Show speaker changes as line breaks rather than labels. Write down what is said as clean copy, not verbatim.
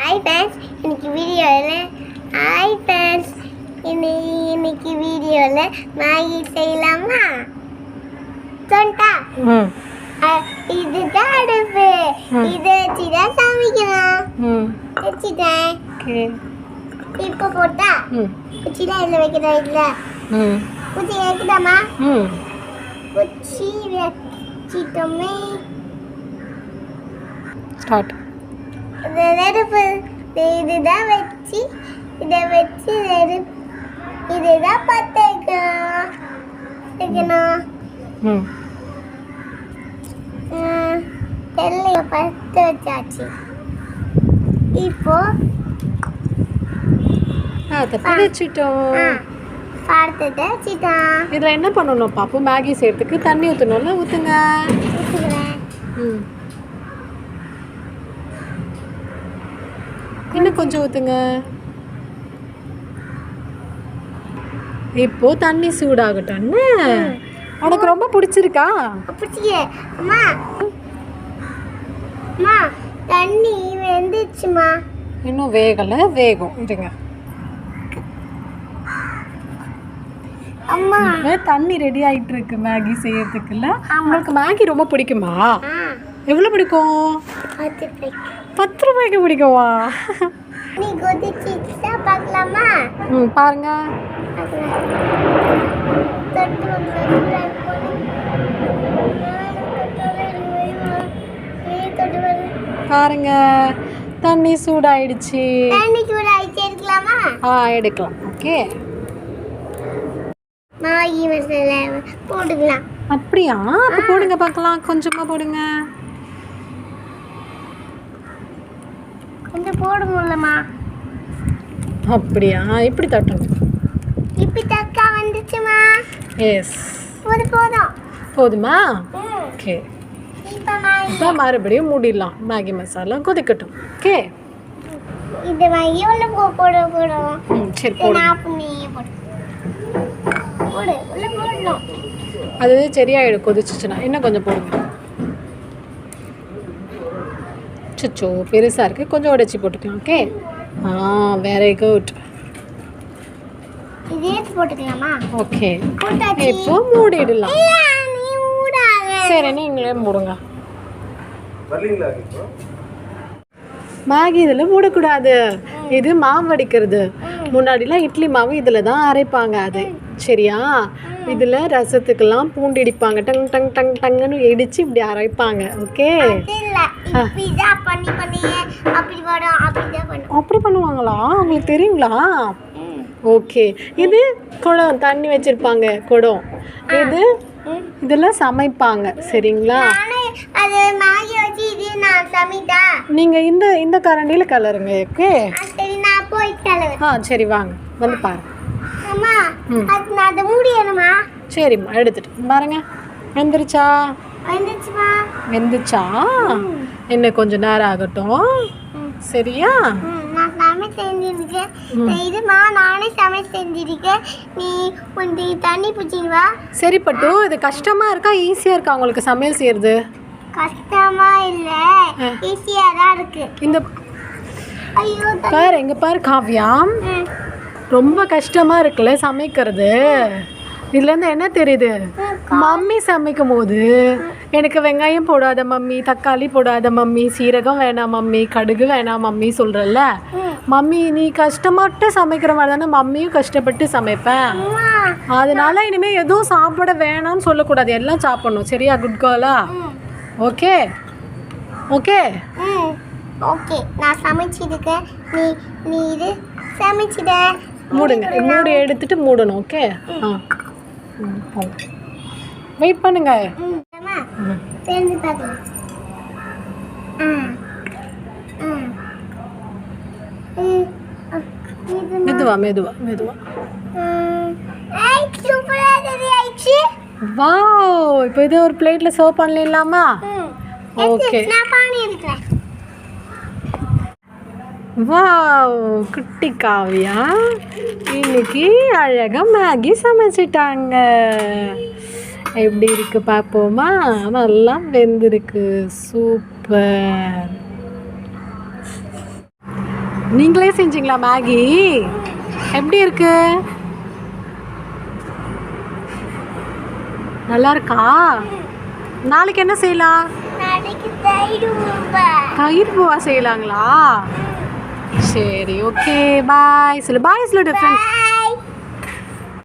Hi friends, இன்னைக்கு வீடியோல Maggi செய்யலாமா? சொன்னா இதுதான் அடுப்பு. இதை வச்சுதான் சமைக்கணும். வச்சுட்டேன். இப்போ போட்டா குச்சிதான் இதுல வைக்கிறதா? இல்ல குச்சி வைக்கலாமா? குச்சி வச்சிட்டோமே.
ஸ்டார்ட்.
நெருப்பு இதுதான் வச்சு இதுதான் பற்ற வைக்கணும். எல்லாம் பற்ற வச்சாச்சு. இப்போ
இதுல என்ன பண்ணணும் பாப்பு? மேகி செய்யறதுக்கு தண்ணி ஊற்றணும்ல, ஊற்றுங்க. இன்னும் கொஞ்சம் ஊற்றுங்க. இப்போ தண்ணி சூடாகட்டும்னு. உனக்கு ரொம்ப பிடிச்சிருக்கா?
தண்ணி வெந்துச்சுமா.
இன்னும் வேகலை, வேகும். இருங்க. தண்ணி ரெடி ஆயிட்டு இருக்கு மேகி செய்யறதுக்குல்ல. உங்களுக்கு மேகி ரொம்ப பிடிக்குமா? எவ்வளோ பிடிக்கும்? 10 ரூபாய்க்கு பிடிக்குமா?
நீ கொதிச்சிச்சா பார்க்கலாமா?
பாருங்க. பாருங்க, தண்ணி சூடாயிடுச்சு.
எடுக்கலாமா?
எடுக்கலாம். ஓகே,
மேகி மசாலா போட்டுக்கலாம்.
அப்படியா? அப்போ போடுங்க பார்க்கலாம். கொஞ்சமாக போடுங்க.
கொஞ்சம் போட முடியலமா?
அப்படியா? இப்படி தட்டணும்.
இப்படி தக்கா வந்துச்சுமா?
எஸ்,
போதும்.
போதுமா? ஓகே, இப்போ மறுபடியும் மூடிடலாம். மேகி மசாலா கொதிக்கட்டும். ஓகே,
இது மேகி உள்ள போடும்.
சரி, போடு. அது சரியாயிடும் கொதிச்சுச்சுன்னா. இன்னும் கொஞ்சம் போடுங்க. சச்சோ, பெருசாக இருக்குது. கொஞ்சம் உடைச்சி போட்டுக்கலாம். Okay, very good.
போட்டுக்கலாமா?
ஓகே, இப்போ மூடிடலாம். சரி, நீங்களே மூடுங்க. மேகி இதில் மூடக்கூடாது. இது மாவு வடிக்கிறது. முன்னாடிலாம் இட்லி மாவு இதில் தான் அரைப்பாங்க. அது சரியா? இதில் ரசத்துக்கெல்லாம் பூண்டு இடிப்பாங்க. டங் டங் டங் டங்குன்னு இடித்து இப்படி அரைப்பாங்க. ஓகே, அப்படி பண்ணுவாங்களா? உங்களுக்கு தெரியுங்களா? ஓகே, இது குடம், தண்ணி வச்சுருப்பாங்க குடம். இதெல்லாம் சமைப்பாங்க. சரிங்களா? நீங்கள் இந்த கரண்டியில் கலருங்க. ஓகே, சரி, வாங்க வந்து பாருங்க. சரிம்மா, எடுத்துட்டு பாருங்க. வெந்துருச்சா? வெந்துச்சா? என்ன கொஞ்சம் நேரம் ஆகட்டும். சரியா? சரி பட்டு, இது கஷ்டமா இருக்கா ஈஸியா இருக்கா உங்களுக்கு சமையல் செய்யறது?
கஷ்டமா இல்ல, ஈஸியா தான் இருக்கு.
இந்த பாரு, எங்க பாரு காவ்யா, ரொம்ப கஷ்டமா இருக்குல்ல சமைக்கிறது. இதுலேருந்து என்ன தெரியுது? மம்மி சமைக்கும் போது எனக்கு வெங்காயம் போடாத மம்மி, தக்காளி போடாத மம்மி, சீரகம் வேணாம் மம்மி, கடுகு வேணாம் மம்மி சொல்கிறல்ல. மம்மி நீ கஷ்டப்பட்டு சமைக்கிற மாதிரி தானே மம்மியும் கஷ்டப்பட்டு சமைப்பேன். அதனால இனிமேல் எதுவும் சாப்பிட வேணாம்னு சொல்லக்கூடாது, எல்லாம் சாப்பிடணும். சரியா? குட் கேர்லா? Okay okay
okay. நான் சமைச்சிருக்கேன். நீ இது சமைச்சிட.
மூடுங்க. மூடி எடுத்துட்டு மூடணும். ஓகே, வெயிட் பண்ணுங்க. மெதுவா மெதுவா மெதுவா. வாவ், இப்போ இது ஒரு பிளேட்ல சர்வ் பண்ணலாமா? ஓகே, வாவ், குட்டி காவியா இன்னைக்கு அழகா மேகி சமைச்சிட்டாங்க. எப்படி இருக்கு பார்ப்போமா? நல்லா வெந்திருக்கு. சூப்பர். நீங்களே செஞ்சீங்களா மேகி? எப்படி இருக்கு? நல்லா இருக்கா? நாளைக்கு என்ன செய்யலாம்? தயிர் பூவா செய்யலாங்களா? சரி, ஓகே, பாய் சொல்லு. பாய் சொல்லு டிஃப்ரெண்ட்.